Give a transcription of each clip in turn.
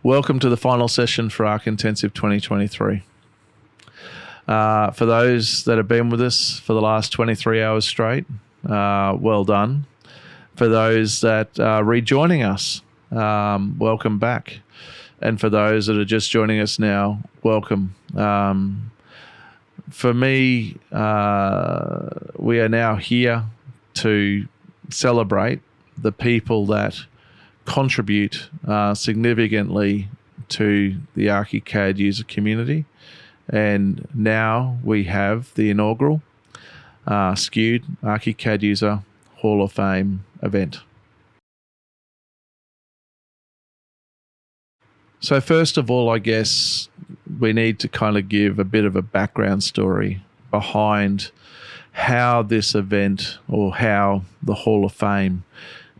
Welcome to the final session for Arc Intensive 2023. For those that have been with us for the last 23 hours straight, well done. For those that are rejoining us, welcome back. And for those that are just joining us now, welcome. For me, we are now here to celebrate the people that contribute significantly to the Archicad user community. And now we have the inaugural Skewed Archicad User Hall of Fame event. So first of all, I guess we need to kind of give a bit of a background story behind how this event or how the Hall of Fame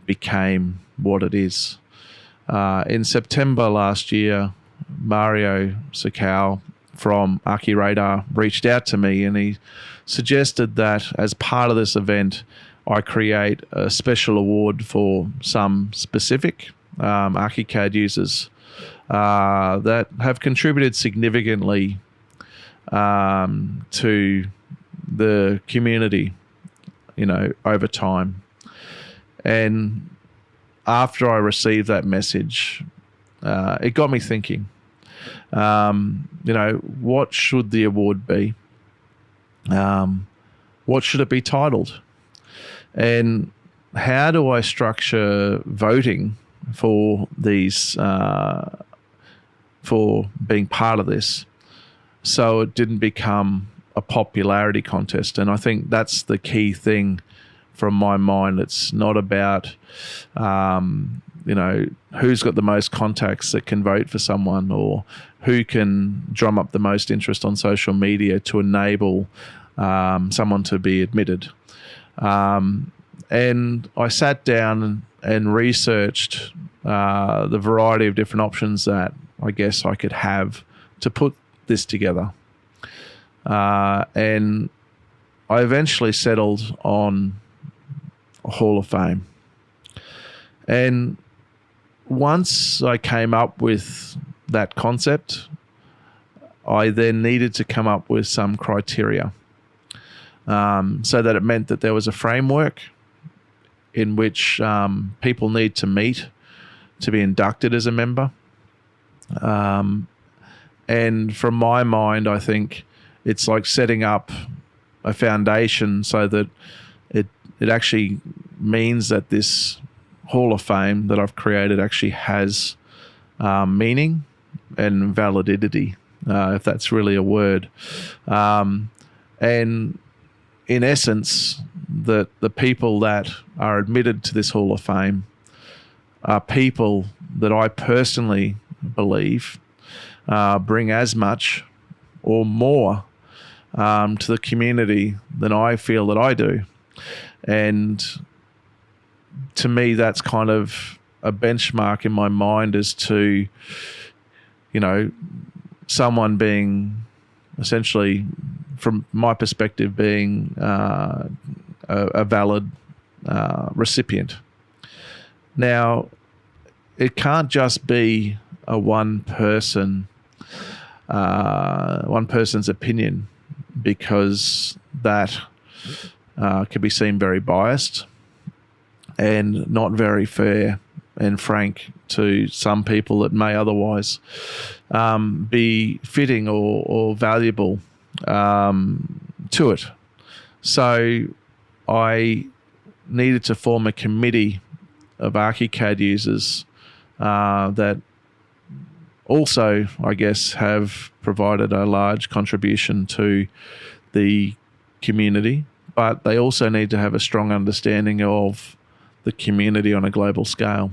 became what it is. In September last year, Mario Sakau from ArchiRadar reached out to me and he suggested that as part of this event, I create a special award for some specific Archicad users that have contributed significantly to the community, over time. And after I received that message, it got me thinking, what should the award be? What should it be titled? And how do I structure voting for these, for being part of this, so it didn't become a popularity contest? And I think that's the key thing from my mind. It's not about, who's got the most contacts that can vote for someone, or who can drum up the most interest on social media to enable someone to be admitted. And I sat down and researched the variety of different options that I guess I could have to put this together. And I eventually settled on a Hall of Fame. And once I came up with that concept, I then needed to come up with some criteria, so that it meant that there was a framework in which people need to meet to be inducted as a member. And from my mind, I think it's like setting up a foundation so that it actually means that this Hall of Fame that I've created actually has meaning and validity, if that's really a word. And in essence, the people that are admitted to this Hall of Fame are people that I personally believe bring as much or more to the community than I feel that I do. And to me, that's kind of a benchmark in my mind as to, someone being essentially, from my perspective, being a valid recipient. Now, it can't just be a one person's opinion, because that can be seen very biased and not very fair and frank to some people that may otherwise be fitting or valuable to it. So I needed to form a committee of Archicad users that also, I guess, have provided a large contribution to the community, but they also need to have a strong understanding of the community on a global scale,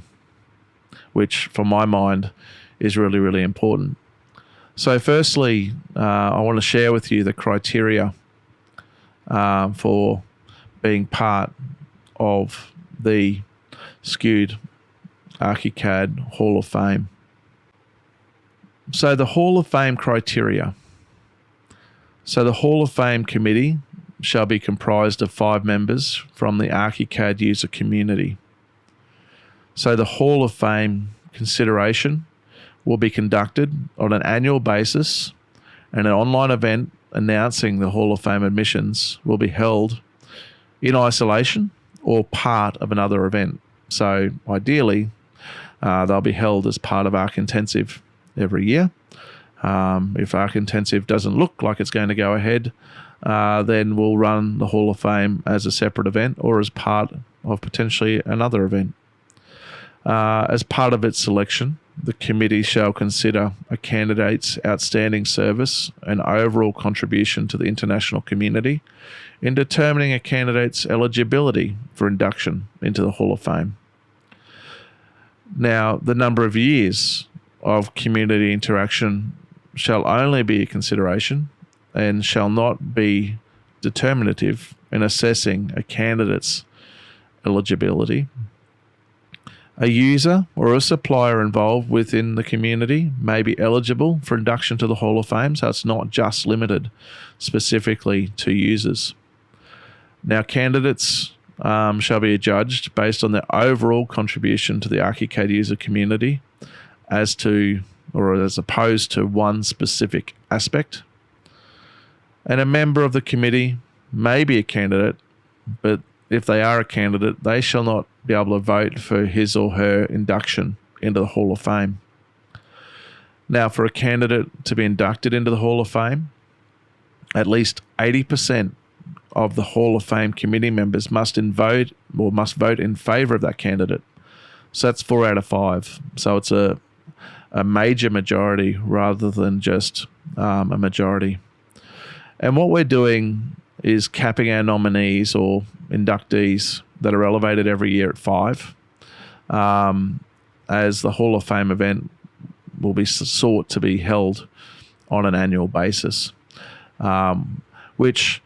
which, from my mind, is really, really important. So firstly, I want to share with you the criteria for being part of the Skewed Archicad Hall of Fame. So the Hall of Fame criteria. So the Hall of Fame committee shall be comprised of 5 members from the Archicad user community. So the Hall of Fame consideration will be conducted on an annual basis, and an online event announcing the Hall of Fame admissions will be held in isolation or part of another event. So ideally, they'll be held as part of Arc Intensive every year. If Arc Intensive doesn't look like it's going to go ahead, then we'll run the Hall of Fame as a separate event or as part of potentially another event. As part of its selection, the committee shall consider a candidate's outstanding service and overall contribution to the international community in determining a candidate's eligibility for induction into the Hall of Fame. Now, the number of years of community interaction shall only be a consideration and shall not be determinative in assessing a candidate's eligibility. A user or a supplier involved within the community may be eligible for induction to the Hall of Fame, so it's not just limited specifically to users. Now, candidates shall be judged based on their overall contribution to the Archicad user community as opposed to one specific aspect. And a member of the committee may be a candidate, but if they are a candidate, they shall not be able to vote for his or her induction into the Hall of Fame. Now, for a candidate to be inducted into the Hall of Fame, at least 80% of the Hall of Fame committee members must vote in favour of that candidate. So that's 4 out of 5. So it's a major majority rather than just a majority. And what we're doing is capping our nominees or inductees that are elevated every year at 5, as the Hall of Fame event will be sought to be held on an annual basis, which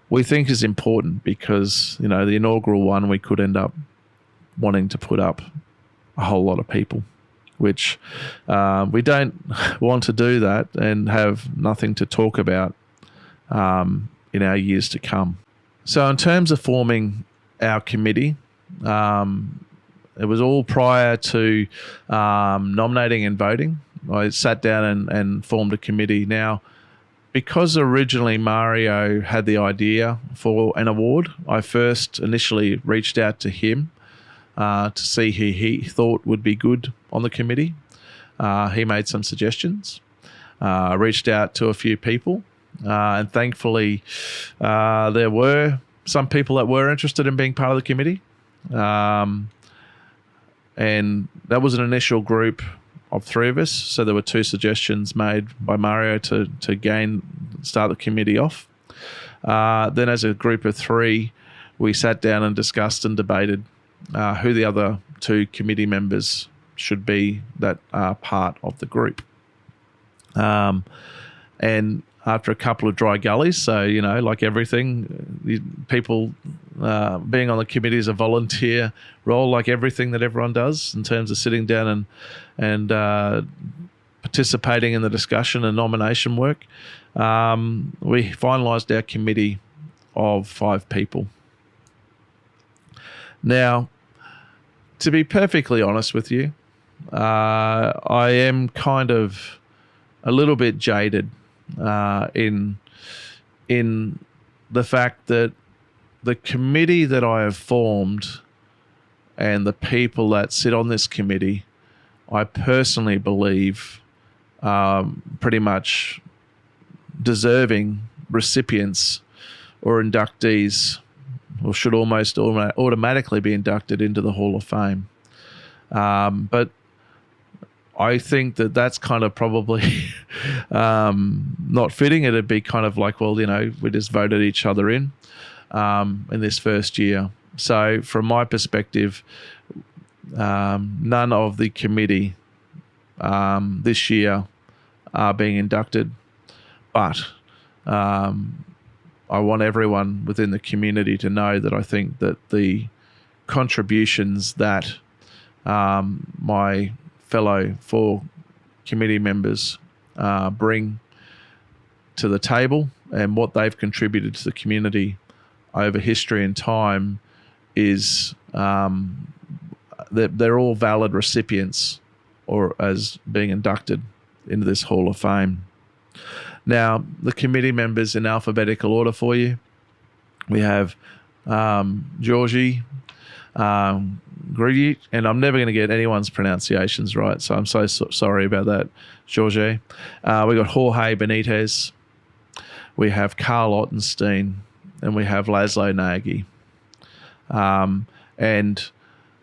we think is important because, the inaugural one, we could end up wanting to put up a whole lot of people, which we don't want to do that and have nothing to talk about in our years to come. So in terms of forming our committee, it was all prior to nominating and voting. I sat down and formed a committee. Now, because originally Mario had the idea for an award, I first initially reached out to him to see who he thought would be good on the committee. He made some suggestions. I reached out to a few people, and thankfully there were some people that were interested in being part of the committee. And that was an initial group of 3 of us. So there were 2 suggestions made by Mario to start the committee off. Then as a group of 3, we sat down and discussed and debated who the other 2 committee members should be that are part of the group. And after a couple of dry gullies, so, like everything, people being on the committee is a volunteer role, like everything that everyone does in terms of sitting down and participating in the discussion and nomination work. We finalised our committee of 5 people. Now, to be perfectly honest with you, I am kind of a little bit jaded in the fact that the committee that I have formed and the people that sit on this committee, I personally believe pretty much deserving recipients or inductees, or should almost automatically be inducted into the Hall of Fame. But I think that that's kind of probably not fitting. It'd be kind of like, well, we just voted each other in this first year. So from my perspective, none of the committee this year are being inducted, but I want everyone within the community to know that I think that the contributions that my fellow 4 committee members bring to the table and what they've contributed to the community over history and time is that they're all valid recipients or as being inducted into this Hall of Fame. Now, the committee members in alphabetical order for you. We have Georgie, Grigi, and I'm never going to get anyone's pronunciations right, so I'm so sorry about that, Georgie. We got Jorge Benitez, we have Carl Ottenstein, and we have Laszlo Nagy. And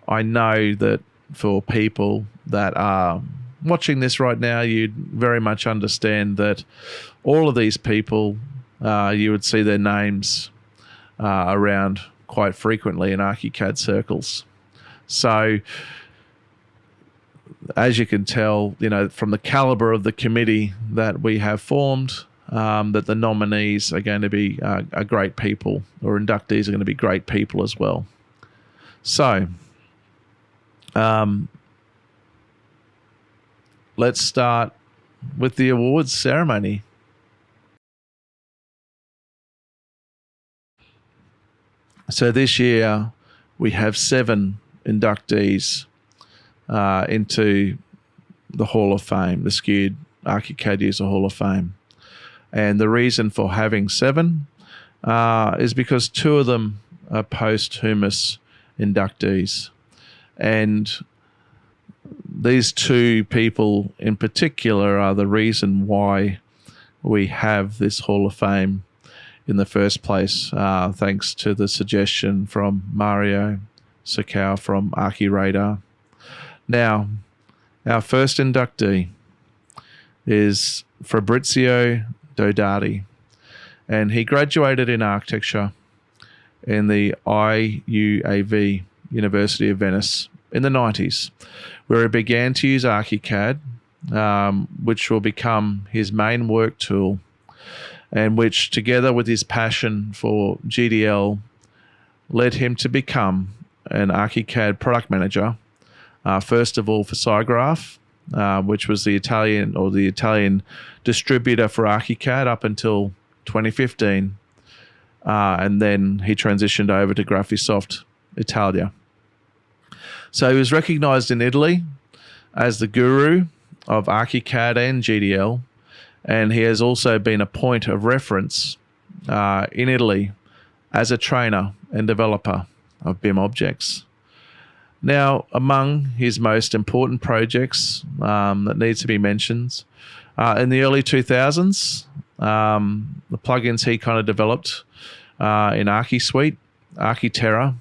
I know that for people that are watching this right now, you'd very much understand that all of these people, you would see their names around quite frequently in Archicad circles. So as you can tell, from the caliber of the committee that we have formed, that the nominees are going to be great people, or inductees are going to be great people as well. So let's start with the awards ceremony. So this year we have 7 inductees into the Hall of Fame, the Skewed Archicad User Hall of Fame. And the reason for having 7 is because 2 of them are posthumous inductees. And these 2 people in particular are the reason why we have this Hall of Fame in the first place, thanks to the suggestion from Mario Sakau from ArchiRadar. Now, our first inductee is Fabrizio Dodari, and he graduated in architecture in the IUAV, University of Venice, in the 90s, where he began to use Archicad, which will become his main work tool, and which, together with his passion for GDL, led him to become an Archicad product manager, first of all for SciGraph, which was the Italian distributor for Archicad up until 2015, and then he transitioned over to Graphisoft Italia. So he was recognized in Italy as the guru of Archicad and GDL, and he has also been a point of reference in Italy as a trainer and developer of BIM objects. Now, among his most important projects that needs to be mentioned, in the early 2000s, the plugins he kind of developed in ArchiSuite, ArchiTerra,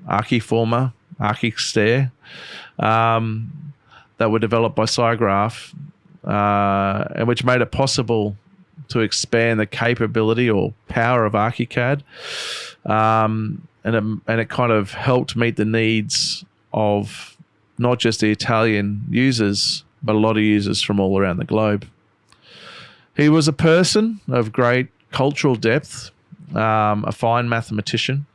ArchiForma, ArchiStair, that were developed by SciGraph, and which made it possible to expand the capability or power of Archicad, and it kind of helped meet the needs of not just the Italian users, but a lot of users from all around the globe. He was a person of great cultural depth, a fine mathematician,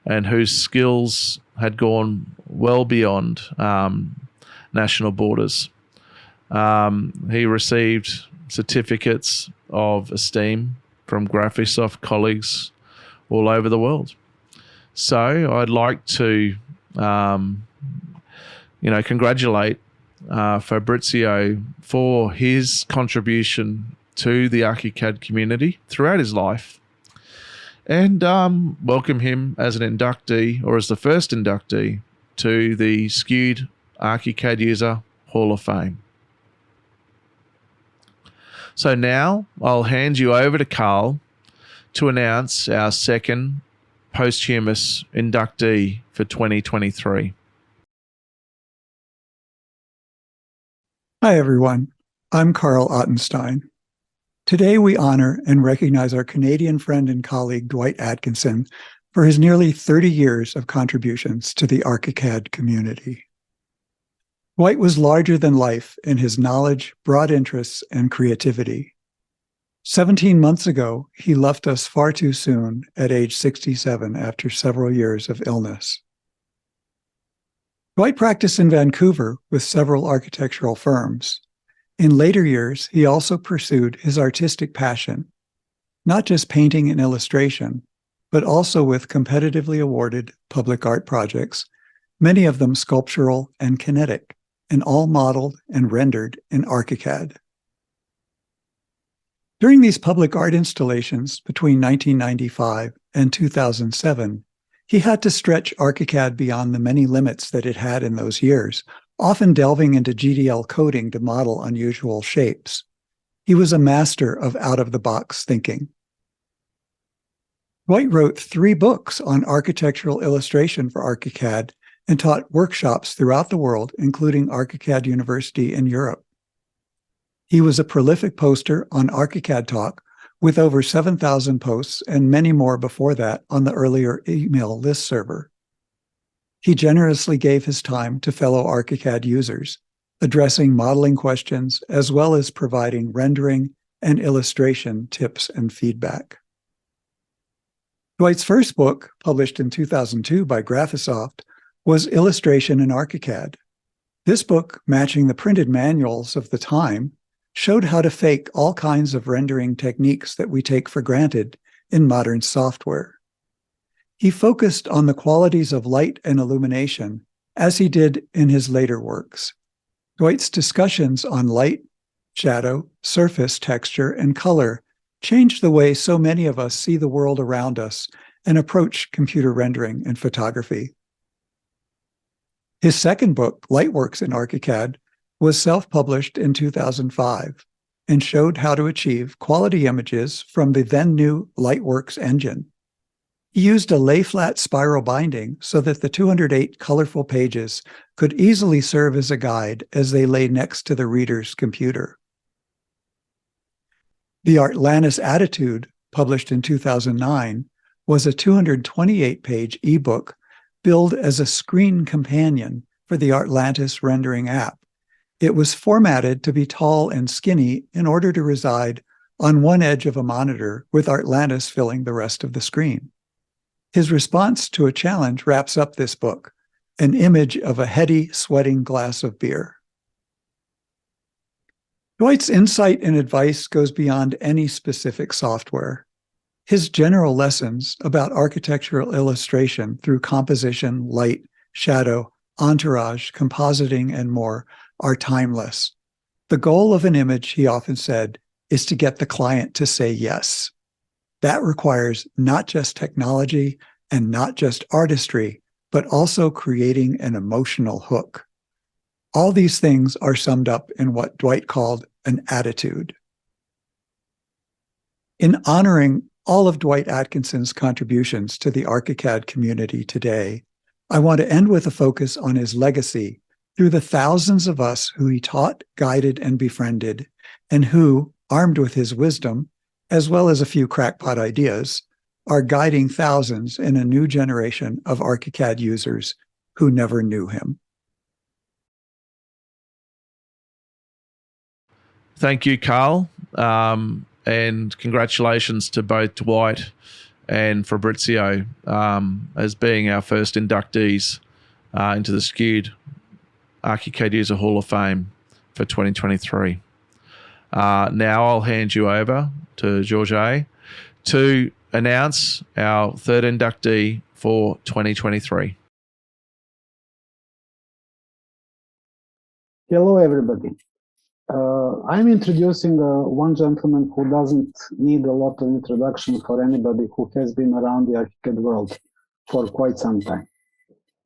and whose skills had gone well beyond national borders. He received certificates of esteem from Graphisoft colleagues all over the world. So I'd like to, congratulate Fabrizio for his contribution to the Archicad community throughout his life, and welcome him as an inductee, or as the first inductee, to the Skewed Archicad User Hall of Fame. So now I'll hand you over to Carl to announce our second posthumous inductee for 2023. Hi, everyone. I'm Carl Ottenstein. Today, we honor and recognize our Canadian friend and colleague, Dwight Atkinson, for his nearly 30 years of contributions to the Archicad community. Dwight was larger than life in his knowledge, broad interests, and creativity. 17 months ago, he left us far too soon at age 67 after several years of illness. Dwight practiced in Vancouver with several architectural firms. In later years, he also pursued his artistic passion, not just painting and illustration, but also with competitively awarded public art projects, many of them sculptural and kinetic, and all modeled and rendered in Archicad. During these public art installations between 1995 and 2007, he had to stretch Archicad beyond the many limits that it had in those years, often delving into GDL coding to model unusual shapes. He was a master of out-of-the-box thinking. Dwight wrote 3 books on architectural illustration for Archicad and taught workshops throughout the world, including Archicad University in Europe. He was a prolific poster on Archicad Talk with over 7,000 posts and many more before that on the earlier email list server. He generously gave his time to fellow Archicad users, addressing modeling questions as well as providing rendering and illustration tips and feedback. Dwight's first book, published in 2002 by Graphisoft, was Illustration in Archicad. This book, matching the printed manuals of the time, showed how to fake all kinds of rendering techniques that we take for granted in modern software. He focused on the qualities of light and illumination, as he did in his later works. Dwight's discussions on light, shadow, surface texture, and color changed the way so many of us see the world around us and approach computer rendering and photography. His second book, Lightworks in Archicad, was self-published in 2005 and showed how to achieve quality images from the then-new Lightworks engine. He used a lay-flat spiral binding so that the 208 colorful pages could easily serve as a guide as they lay next to the reader's computer. The Atlantis Attitude, published in 2009, was a 228-page ebook billed as a screen companion for the Atlantis rendering app. It was formatted to be tall and skinny in order to reside on one edge of a monitor with Atlantis filling the rest of the screen. His response to a challenge wraps up this book, an image of a heady, sweating glass of beer. Dwight's insight and advice goes beyond any specific software. His general lessons about architectural illustration through composition, light, shadow, entourage, compositing, and more are timeless. The goal of an image, he often said, is to get the client to say yes. That requires not just technology and not just artistry, but also creating an emotional hook. All these things are summed up in what Dwight called an attitude. In honoring all of Dwight Atkinson's contributions to the Archicad community today, I want to end with a focus on his legacy through the thousands of us who he taught, guided, and befriended, and who, armed with his wisdom, as well as a few crackpot ideas, are guiding thousands in a new generation of Archicad users who never knew him. Thank you, Carl. And congratulations to both Dwight and Fabrizio as being our first inductees into the Skewed Archicad User Hall of Fame for 2023. Now I'll hand you over to Georges to announce our third inductee for 2023. Hello, everybody. I'm introducing one gentleman who doesn't need a lot of introduction for anybody who has been around the Archicad world for quite some time.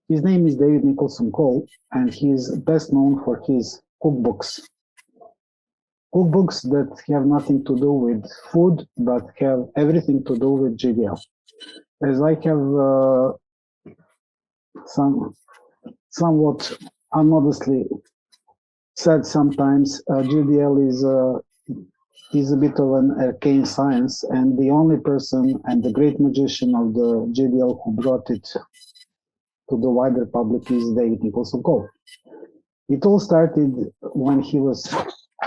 His name is David Nicholson Cole, and he is best known for his cookbooks. Cookbooks that have nothing to do with food, but have everything to do with GDL. As I have somewhat unmodestly said sometimes, GDL is a bit of an arcane science, and the only person and the great magician of the GDL who brought it to the wider public is David Nicholson Cole. It all started when he was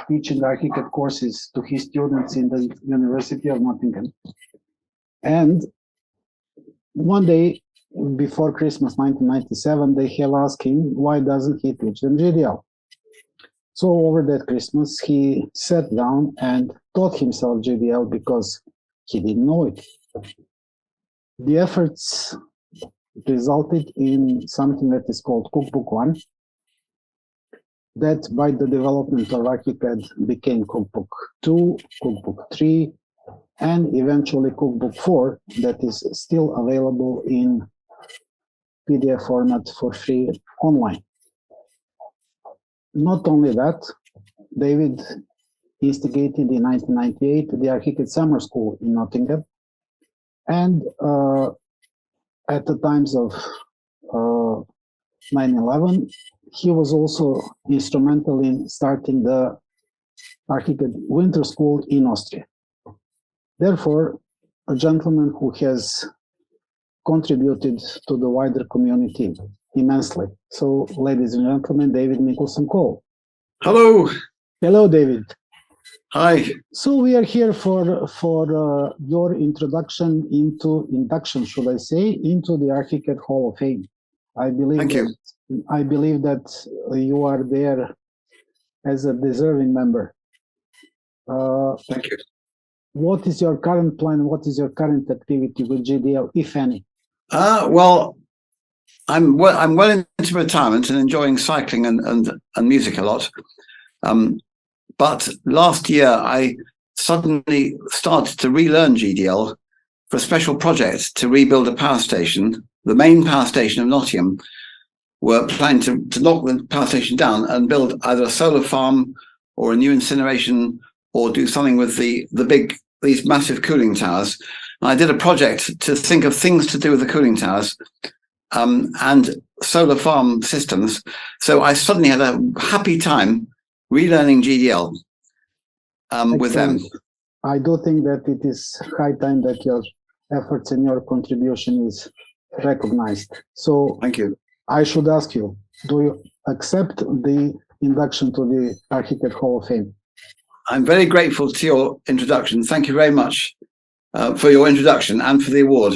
teaching Archicad courses to his students in the University of Nottingham. And one day before Christmas 1997, they have asked him, why doesn't he teach them GDL? So over that Christmas, he sat down and taught himself GDL because he didn't know it. The efforts resulted in something that is called Cookbook 1. that by the development of Archicad became Cookbook 2, Cookbook 3, and eventually Cookbook 4 that is still available in PDF format for free online. Not only that, David instigated in 1998 the Archicad Summer School in Nottingham, and at the times of 9/11, he was also instrumental in starting the Archicad Winter School in Austria. Therefore, a gentleman who has contributed to the wider community immensely. So, ladies and gentlemen, David Nicholson Cole. Hello. Hello, David. Hi. So we are here for your introduction into induction, should I say, into the Archicad Hall of Fame. I believe that you are there as a deserving member. Thank you. What is your current plan? What is your current activity with GDL, if any? Well, I'm well into retirement and enjoying cycling and music a lot. But last year, I suddenly started to relearn GDL for a special project to rebuild a power station. The main power station of Nottingham were planning to knock the power station down and build either a solar farm or a new incineration or do something with these massive cooling towers. And I did a project to think of things to do with the cooling towers and solar farm systems. So I suddenly had a happy time relearning GDL with them. I do think that it is high time that your efforts and your contribution is recognized. So thank you. I should ask you, do you accept the induction to the Archicad Hall of Fame? I'm very grateful to your introduction. Thank you very much for your introduction and for the award.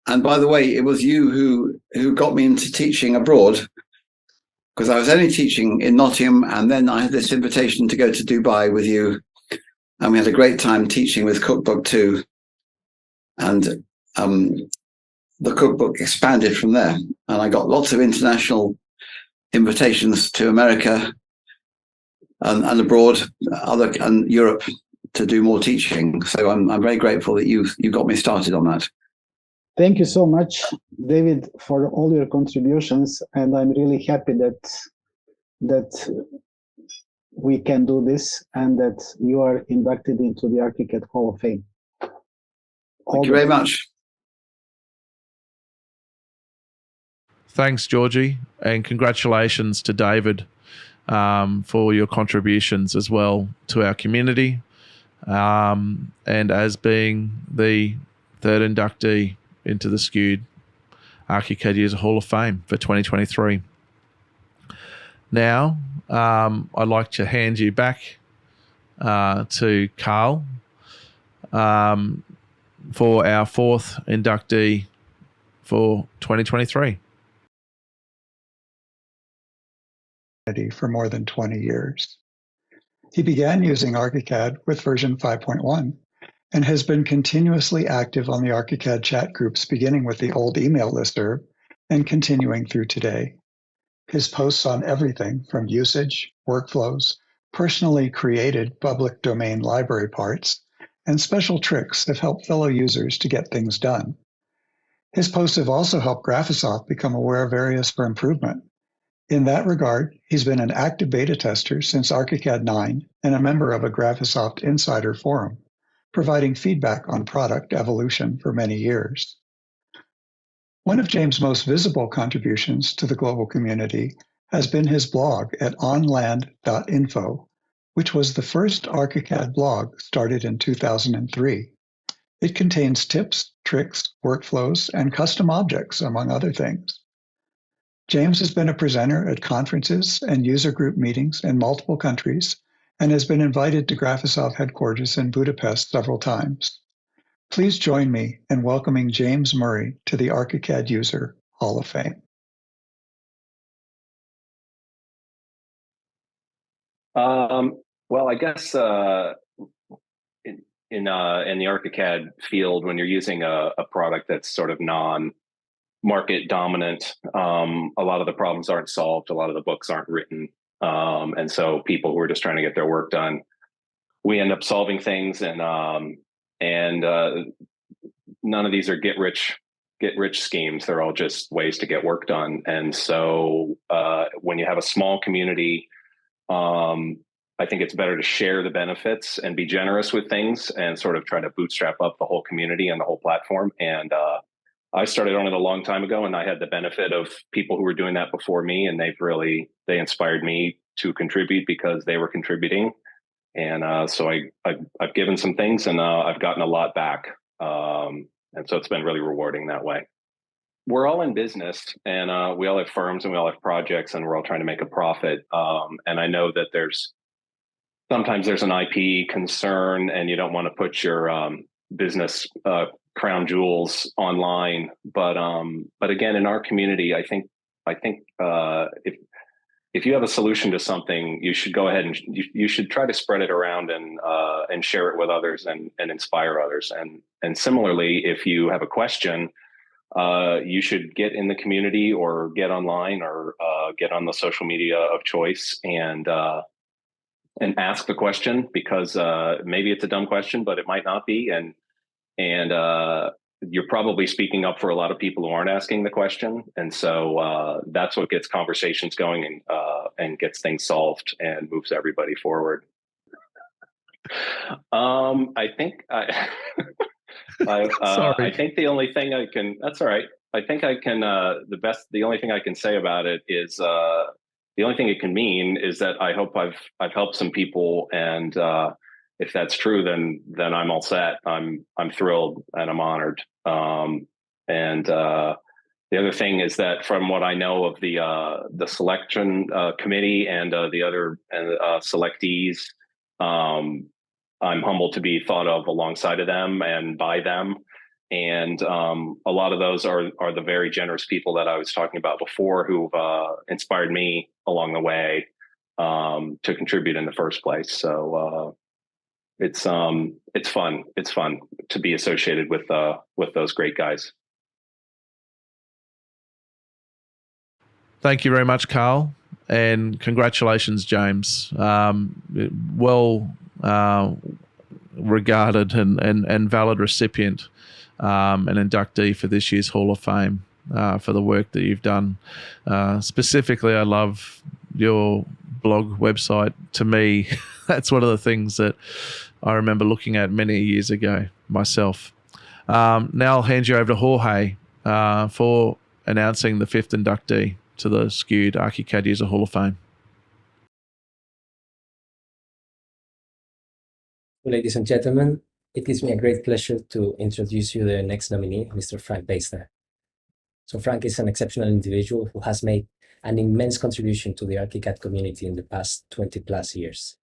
And by the way, it was you who got me into teaching abroad, because I was only teaching in Nottingham, and then I had this invitation to go to Dubai with you, and we had a great time teaching with Cookbook 2, and the Cookbook expanded from there, and I got lots of international invitations to America and abroad, and Europe to do more teaching. So I'm very grateful that you got me started on that. Thank you so much, David, for all your contributions, and I'm really happy that we can do this and that you are inducted into the Archicad Hall of Fame. Thank you very much. Thanks, Georgie, and congratulations to David for your contributions as well to our community, and as being the third inductee into the Skewed Archicad User Hall of Fame for 2023. Now, I'd like to hand you back to Carl for our fourth inductee for 2023. For more than 20 years. He began using Archicad with version 5.1 and has been continuously active on the Archicad chat groups, beginning with the old email listserv and continuing through today. His posts on everything from usage, workflows, personally created public domain library parts, and special tricks have helped fellow users to get things done. His posts have also helped Graphisoft become aware of areas for improvement. In that regard, he's been an active beta tester since Archicad 9 and a member of a Graphisoft Insider forum, providing feedback on product evolution for many years. One of James' most visible contributions to the global community has been his blog at onland.info, which was the first Archicad blog started in 2003. It contains tips, tricks, workflows, and custom objects, among other things. James has been a presenter at conferences and user group meetings in multiple countries and has been invited to Graphisoft headquarters in Budapest several times. Please join me in welcoming James Murray to the Archicad User Hall of Fame. Well, I guess in the Archicad field, when you're using a product that's sort of non-market dominant, a lot of the problems aren't solved. A lot of the books aren't written. And so people who are just trying to get their work done, we end up solving things, and none of these are get rich schemes. They're all just ways to get work done. And so when you have a small community, I think it's better to share the benefits and be generous with things and sort of try to bootstrap up the whole community and the whole platform. And I started on it a long time ago, and I had the benefit of people who were doing that before me, and they inspired me to contribute because they were contributing. And so I've given some things, and I've gotten a lot back. And so it's been really rewarding that way. We're all in business, and we all have firms, and we all have projects, and we're all trying to make a profit. And I know that sometimes there's an IP concern, and you don't want to put your business crown jewels online. But again, in our community, I think if you have a solution to something, you should go ahead and you should try to spread it around and share it with others and inspire others. And similarly, if you have a question, you should get in the community or get online or get on the social media of choice and ask the question, because maybe it's a dumb question, but it might not be. And you're probably speaking up for a lot of people who aren't asking the question. And so that's what gets conversations going and gets things solved and moves everybody forward. I think I think the only thing I can, that's all right. I think I can, the only thing I can say about it is, the only thing it can mean is that I hope I've helped some people, and if that's true, then I'm all set. I'm thrilled and I'm honored. And the other thing is that from what I know of the selection committee and the other selectees, I'm humbled to be thought of alongside of them and by them. And a lot of those are the very generous people that I was talking about before, who've inspired me along the way to contribute in the first place. So it's fun. It's fun to be associated with those great guys. Thank you very much, Carl, and congratulations, James. Well regarded and valid recipient, an inductee for this year's Hall of Fame for the work that you've done. Specifically, I love your blog website. To me, that's one of the things that I remember looking at many years ago myself. Now I'll hand you over to Jorge for announcing the fifth inductee to the Skewed Archicad User Hall of Fame. Ladies and gentlemen, it gives me a great pleasure to introduce you the next nominee, Mr. Frank Beister. So Frank is an exceptional individual who has made an immense contribution to the Archicad community in the past 20 plus years.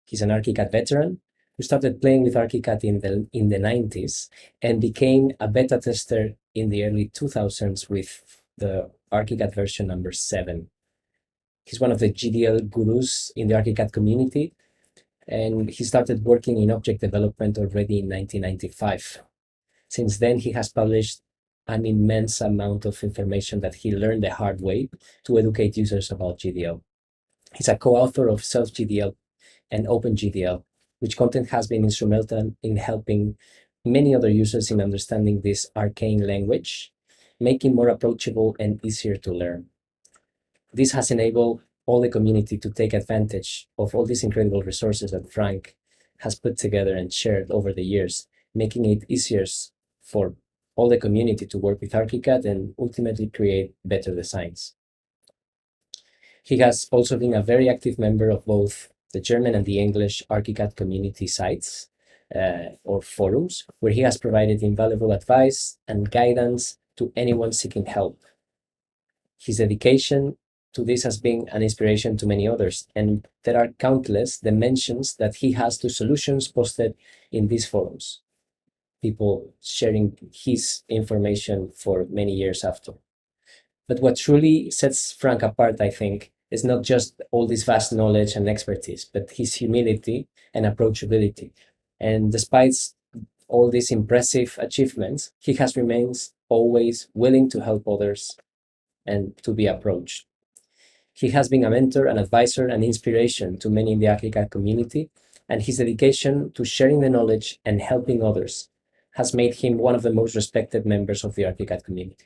He's an Archicad veteran who started playing with Archicad in the 90s and became a beta tester in the early 2000s with the Archicad version number 7. He's one of the GDL gurus in the Archicad community, and he started working in object development already in 1995. Since then, he has published an immense amount of information that he learned the hard way to educate users about GDL. He's a co-author of Self-GDL and OpenGDL, which content has been instrumental in helping many other users in understanding this arcane language, making more approachable and easier to learn. This has enabled all the community to take advantage of all these incredible resources that Frank has put together and shared over the years, making it easier for all the community to work with Archicad and ultimately create better designs. He has also been a very active member of both the German and the English Archicad community sites or forums, where he has provided invaluable advice and guidance to anyone seeking help. His dedication to this has been an inspiration to many others, and there are countless dimensions that he has to solutions posted in these forums, people sharing his information for many years after. But what truly sets Frank apart, I think, is not just all this vast knowledge and expertise, but his humility and approachability. And despite all these impressive achievements, he has remained always willing to help others and to be approached. He has been a mentor, an advisor, and inspiration to many in the Archicad community, and his dedication to sharing the knowledge and helping others has made him one of the most respected members of the Archicad community.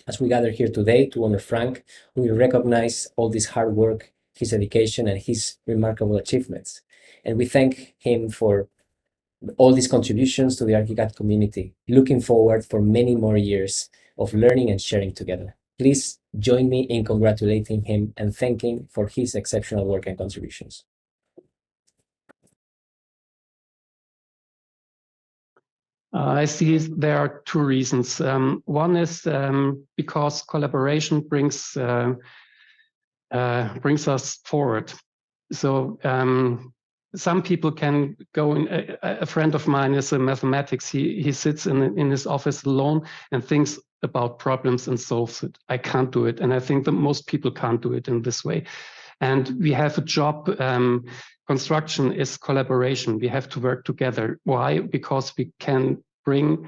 As we gather here today to honor Frank, we recognize all this hard work, his dedication, and his remarkable achievements. And we thank him for all these contributions to the Archicad community, looking forward for many more years of learning and sharing together. Please join me in congratulating him and thanking for his exceptional work and contributions. I see there are two reasons. One is because collaboration brings us forward. So some people can go in. A friend of mine is in mathematics. He sits in his office alone and thinks about problems and solves it. I can't do it, and I think that most people can't do it in this way. And we have a job. Construction is collaboration. We have to work together. Why? Because we can bring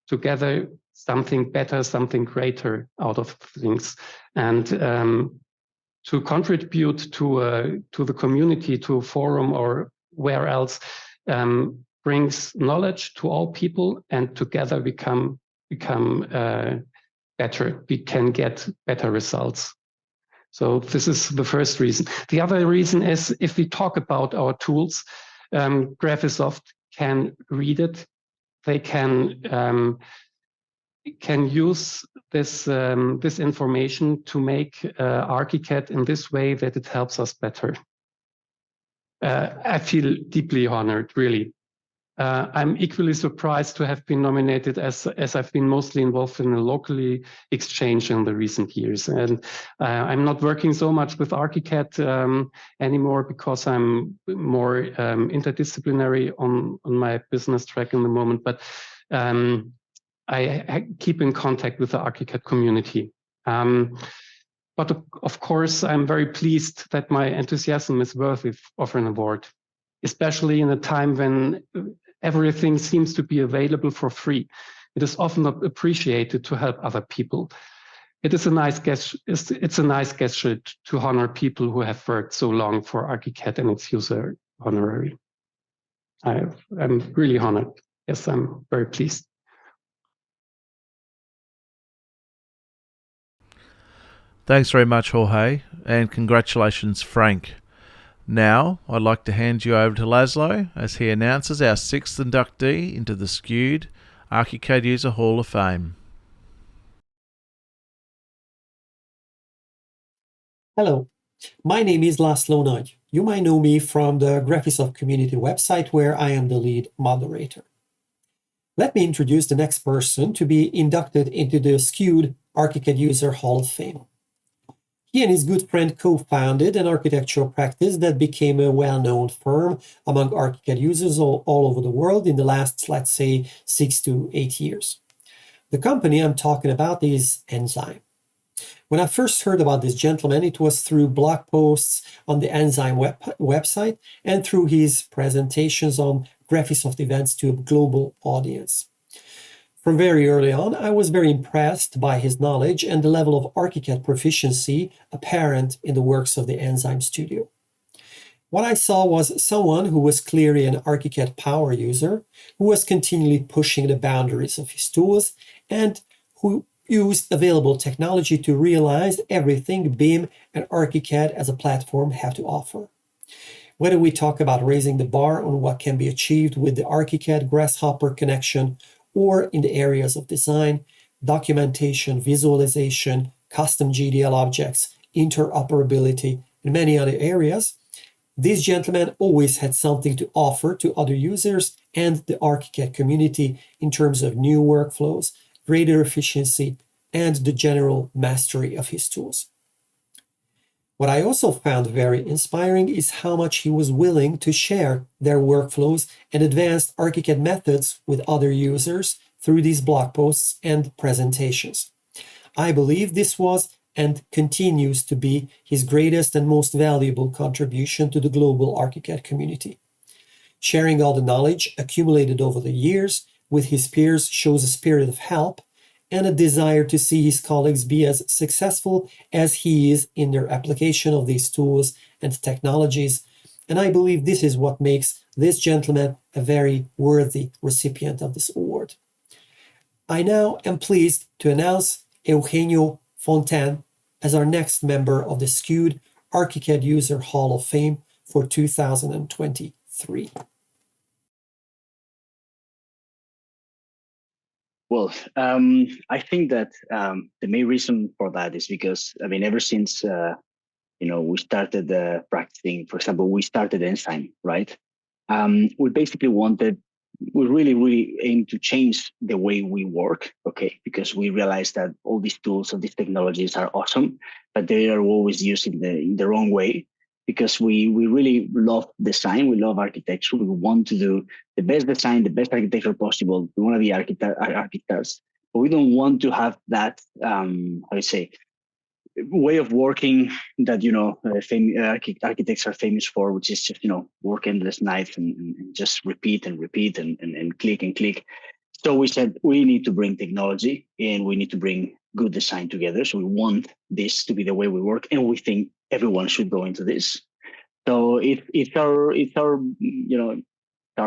together something better, something greater out of things, and to contribute to the community, to a forum or where else, brings knowledge to all people, and together we become better. We can get better results. So this is the first reason. The other reason is if we talk about our tools, Graphisoft can read it. They can use this information to make Archicad in this way that it helps us better. I feel deeply honored, really. I'm equally surprised to have been nominated as I've been mostly involved in a locally exchange in the recent years. And I'm not working so much with Archicad anymore because I'm more interdisciplinary on my business track in the moment. But I keep in contact with the Archicad community. But of course, I'm very pleased that my enthusiasm is worthy of an award, especially in a time when everything seems to be available for free. It is often not appreciated to help other people. It is a nice gesture. It's a nice gesture to honor people who have worked so long for Archicad and its user honorary. I'm really honored. Yes, I'm very pleased. Thanks very much, Jorge, and congratulations, Frank. Now, I'd like to hand you over to Laszlo as he announces our 6th inductee into the Skewed Archicad User Hall of Fame. Hello, my name is Laszlo Nagy. You might know me from the Graphisoft community website where I am the lead moderator. Let me introduce the next person to be inducted into the Skewed Archicad User Hall of Fame. He and his good friend co-founded an architectural practice that became a well-known firm among Archicad users all over the world in the last, let's say, 6 to 8 years. The company I'm talking about is Enzyme. When I first heard about this gentleman, it was through blog posts on the Enzyme website and through his presentations on Graphisoft events to a global audience. From very early on, I was very impressed by his knowledge and the level of Archicad proficiency apparent in the works of the Enzyme studio. What I saw was someone who was clearly an Archicad power user, who was continually pushing the boundaries of his tools, and who used available technology to realize everything BIM and Archicad as a platform have to offer. Whether we talk about raising the bar on what can be achieved with the Archicad Grasshopper connection, or in the areas of design, documentation, visualization, custom GDL objects, interoperability, and many other areas, this gentleman always had something to offer to other users and the Archicad community in terms of new workflows, greater efficiency, and the general mastery of his tools. What I also found very inspiring is how much he was willing to share their workflows and advanced Archicad methods with other users through these blog posts and presentations. I believe this was and continues to be his greatest and most valuable contribution to the global Archicad community. Sharing all the knowledge accumulated over the years with his peers shows a spirit of help and a desire to see his colleagues be as successful as he is in their application of these tools and technologies. And I believe this is what makes this gentleman a very worthy recipient of this award. I now am pleased to announce Eugenio Fontan as our next member of the Skewed Archicad User Hall of Fame for 2023. Well, I think that the main reason for that is because, I mean, ever since, we started practicing, for example, we started Ensign, right? We basically we really aim to change the way we work, okay? Because we realize that all these tools and these technologies are awesome, but they are always used in the wrong way, because we really love design, we love architecture, we want to do the best design, the best architecture possible. We want to be architects, but we don't want to have that, way of working that architects are famous for, which is just work endless nights and just repeat and click and click. So we said we need to bring technology and we need to bring good design together. So we want this to be the way we work, and we think everyone should go into this. So it's our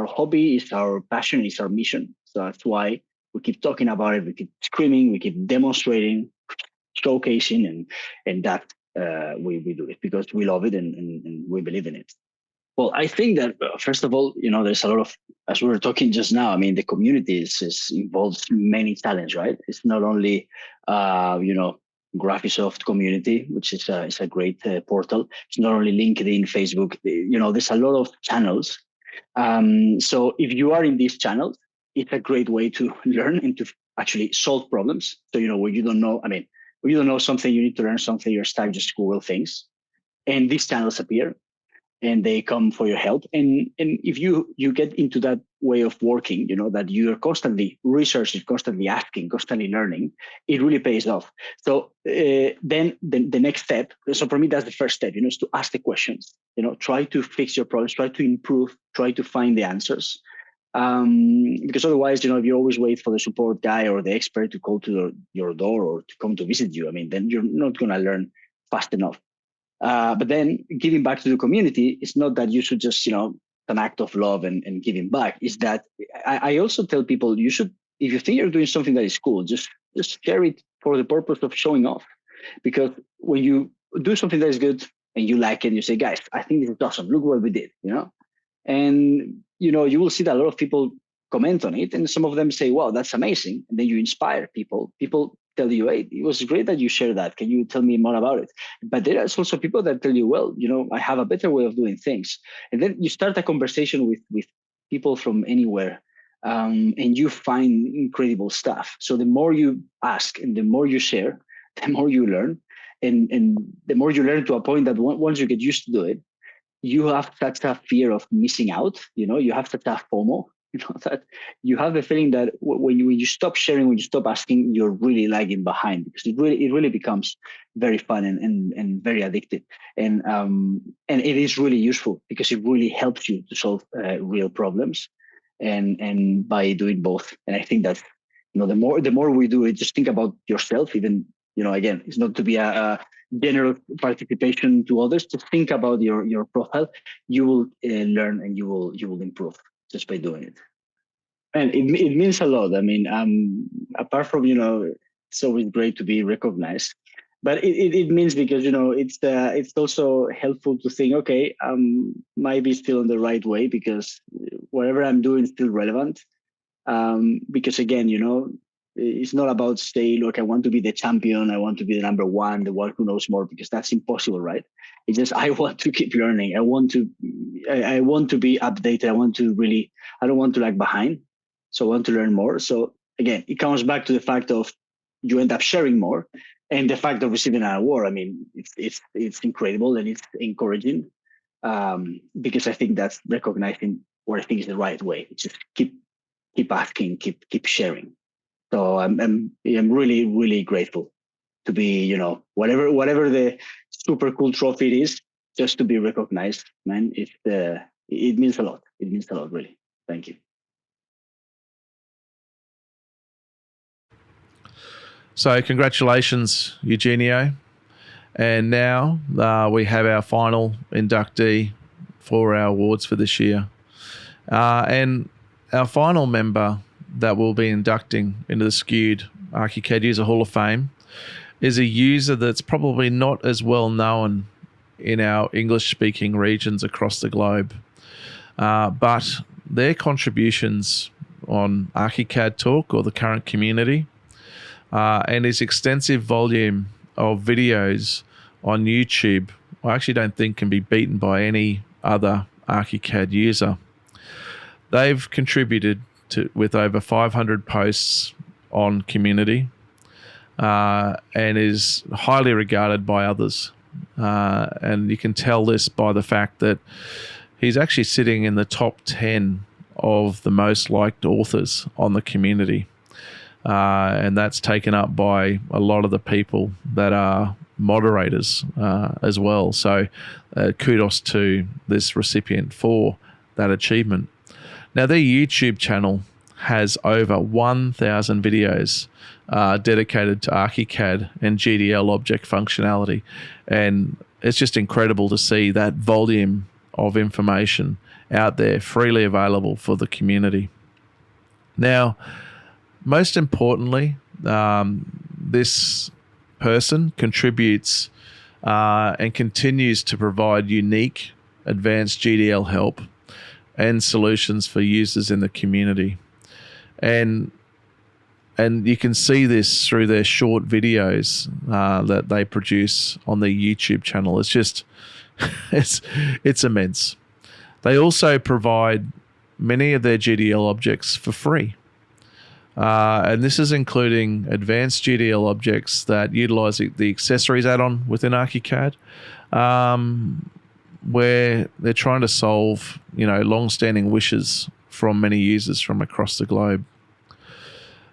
hobby, it's our passion, it's our mission. So that's why we keep talking about it, we keep screaming, we keep demonstrating, showcasing, and that we do it because we love it and we believe in it. Well, I think that first of all, there's a lot of, as we were talking just now, I mean, the community involves many talents, right? It's not only Graphisoft community, which is a great portal. It's not only LinkedIn, Facebook. There's a lot of channels. So if you are in these channels, it's a great way to learn and to actually solve problems. So when you don't know, when you don't know something, you need to learn something, you're stuck, just Google things. And these channels appear and they come for your help. And if you get into that way of working, that you're constantly researching, constantly asking, constantly learning, it really pays off. So then the next step, so for me, that's the first step, is to ask the questions, try to fix your problems, try to improve, try to find the answers. Because otherwise, if you always wait for the support guy or the expert to call to your door or to come to visit you, then you're not going to learn fast enough. But then giving back to the community, it's not that you should just, an act of love and giving back. Is that I also tell people, you should, if you think you're doing something that is cool, just share it for the purpose of showing off. Because when you do something that is good and you like it, and you say, guys, I think this is awesome. Look what we did, And, you will see that a lot of people comment on it, and some of them say, wow, that's amazing. And then you inspire people. People tell you, hey, it was great that you shared that. Can you tell me more about it? But there are also people that tell you, well, I have a better way of doing things. And then you start a conversation with people from anywhere, and you find incredible stuff. So the more you ask and the more you share, the more you learn. And the more you learn to a point that once you get used to do it, you have such a fear of missing out, you have such a FOMO, that you have the feeling that when you stop sharing, when you stop asking, you're really lagging behind, because it really becomes very fun and very addictive. And it is really useful because it really helps you to solve real problems and by doing both. And I think that, the more we do it, just think about yourself, even, again, it's not to be a general participation to others. Just think about your profile. You will learn and you will improve just by doing it. And it means a lot. Apart from, it's always great to be recognized, but it means because, it's also helpful to think, okay, might be still on the right way, because whatever I'm doing is still relevant. Because again, it's not about saying, look, I want to be the champion, I want to be the number one, the one who knows more, because that's impossible, right? It's just, I want to keep learning. I want to be updated. I don't want to lag behind. So I want to learn more. So again, it comes back to the fact of you end up sharing more, and the fact of receiving an award. It's incredible and it's encouraging, because I think that's recognizing what I think is the right way. Just keep asking, keep sharing. So I'm really, really grateful to be, whatever the super cool trophy it is, just to be recognized, man. It means a lot. It means a lot, really. Thank you. So congratulations, Eugenio. And now we have our final inductee for our awards for this year. And our final member that we'll be inducting into the Skewed Archicad User Hall of Fame is a user that's probably not as well known in our English-speaking regions across the globe. But their contributions on Archicad Talk, or the current community, and his extensive volume of videos on YouTube, I actually don't think can be beaten by any other Archicad user. They've contributed with over 500 posts on community, and is highly regarded by others. And you can tell this by the fact that he's actually sitting in the top 10 of the most liked authors on the community. And that's taken up by a lot of the people that are moderators as well. So kudos to this recipient for that achievement. Now, their YouTube channel has over 1,000 videos dedicated to Archicad and GDL object functionality. And it's just incredible to see that volume of information out there freely available for the community. Now, most importantly, this person contributes and continues to provide unique advanced GDL help and solutions for users in the community. And you can see this through their short videos that they produce on their YouTube channel. It's just, it's immense. They also provide many of their GDL objects for free. And this is including advanced GDL objects that utilize the accessories add-on within Archicad, where they're trying to solve, long-standing wishes from many users from across the globe.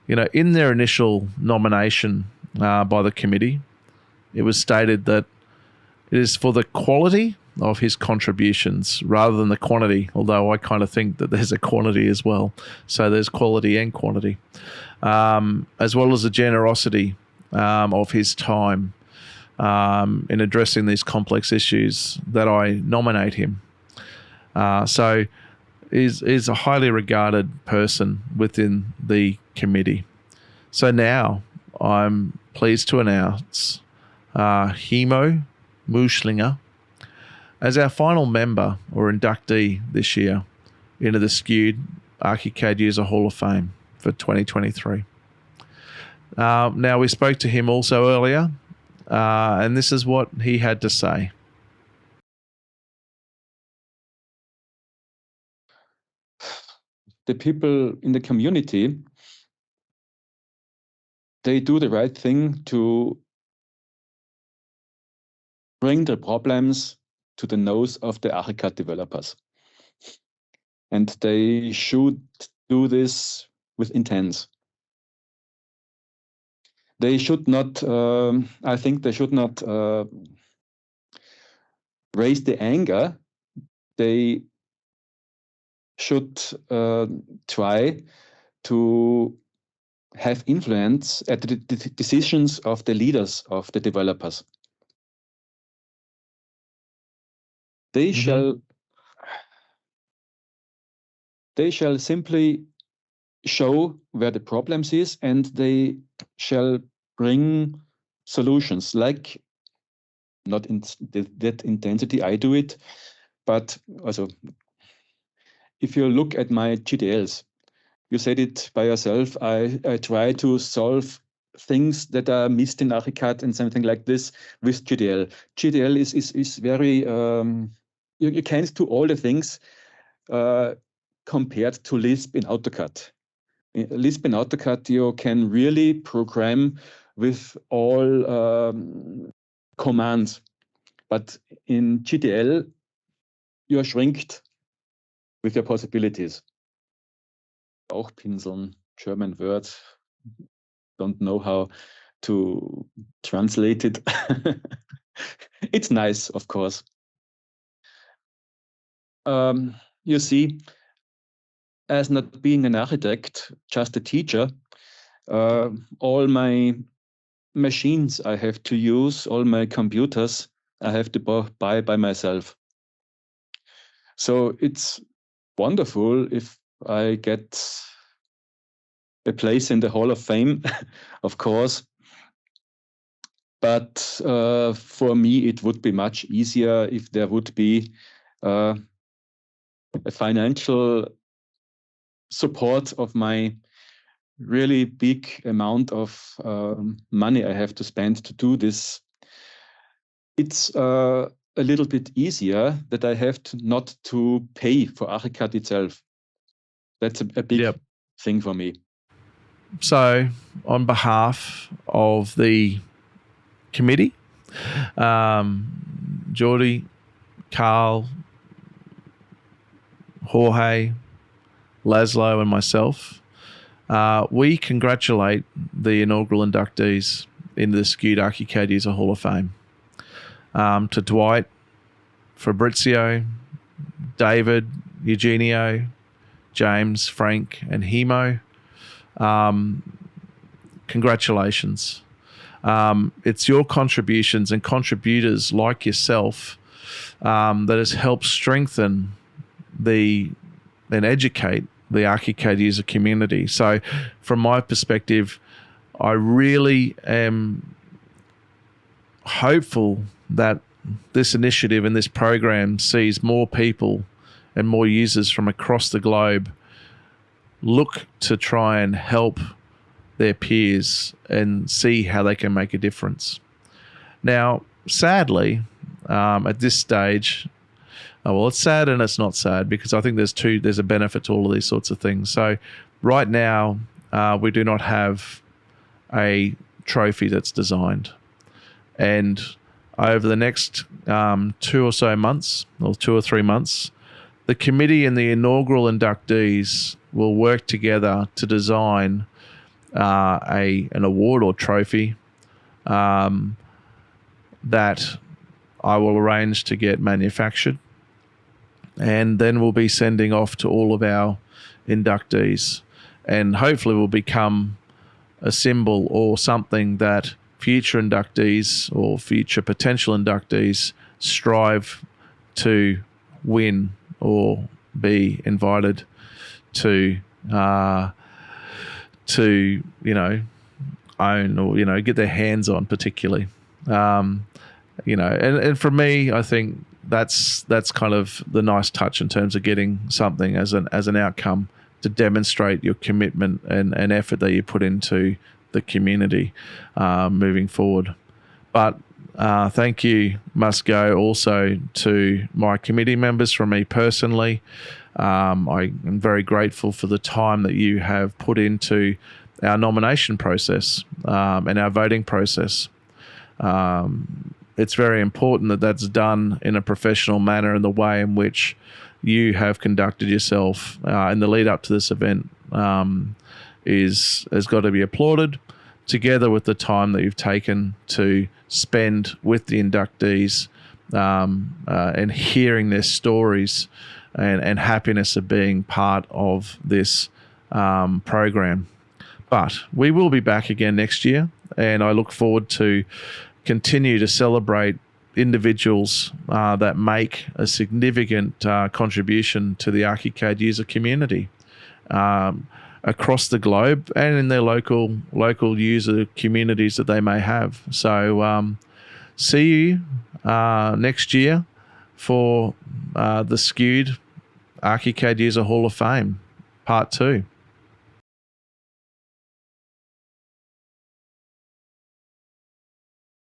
In their initial nomination by the committee, it was stated that it is for the quality of his contributions rather than the quantity, although I kind of think that there's a quantity as well. So there's quality and quantity, as well as the generosity of his time in addressing these complex issues that I nominate him. So is a highly regarded person within the committee. So now I'm pleased to announce Hemo Muschlinger as our final member or inductee this year into the Skewed Archicad User Hall of Fame for 2023. Now, we spoke to him also earlier, and this is what he had to say. The people in the community, they do the right thing to bring the problems to the nose of the Archicad developers. And they should do this with intent. They should not, I think they should not raise the anger. They should try to have influence at the decisions of the leaders of the developers. They shall simply show where the problems is, and they shall bring solutions, like not in that intensity I do it, but also if you look at my GDLs, you said it by yourself, I try to solve things that are missed in Archicad and something like this with GDL. GDL is very, you can't do all the things compared to Lisp in AutoCAD. In Lisp in AutoCAD, you can really program with all commands, but in GDL, you are shrinked with your possibilities. Bauchpinseln, German word, don't know how to translate it. It's nice, of course. You see, as not being an architect, just a teacher, all my machines I have to use, all my computers, I have to buy by myself. So it's wonderful if I get a place in the Hall of Fame, of course. But for me, it would be much easier if there would be a financial support of my really big amount of money I have to spend to do this. It's a little bit easier that I have to not to pay for Archicad itself. That's a big thing for me. So, on behalf of the committee, Jordi, Carl, Jorge, Laszlo, and myself, we congratulate the inaugural inductees into the Skewed Archicad User Hall of Fame. To Dwight, Fabrizio, David, Eugenio, James, Frank, and Hemo, congratulations. It's your contributions and contributors like yourself that has helped strengthen and educate the Archicad user community. So from my perspective, I really am hopeful that this initiative and this program sees more people and more users from across the globe look to try and help their peers and see how they can make a difference. Now, sadly, at this stage, well, it's sad and it's not sad, because I think there's a benefit to all of these sorts of things. So right now, we do not have a trophy that's designed. And over the next 2 or 3 months, the committee and the inaugural inductees will work together to design an award or trophy that I will arrange to get manufactured, and then we'll be sending off to all of our inductees, and hopefully will become a symbol or something that future inductees or future potential inductees strive to win or be invited to own or get their hands on, particularly. And for me, I think that's kind of the nice touch in terms of getting something as an outcome to demonstrate your commitment and effort that you put into the community moving forward. But thank you must go also to my committee members from me personally. I am very grateful for the time that you have put into our nomination process and our voting process. It's very important that that's done in a professional manner, in the way in which you have conducted yourself in the lead up to this event has got to be applauded, together with the time that you've taken to spend with the inductees and hearing their stories and happiness of being part of this program. But we will be back again next year, and I look forward to continue to celebrate individuals that make a significant contribution to the Archicad user community across the globe and in their local user communities that they may have. So see you next year for the Skewed Archicad User Hall of Fame, Part 2.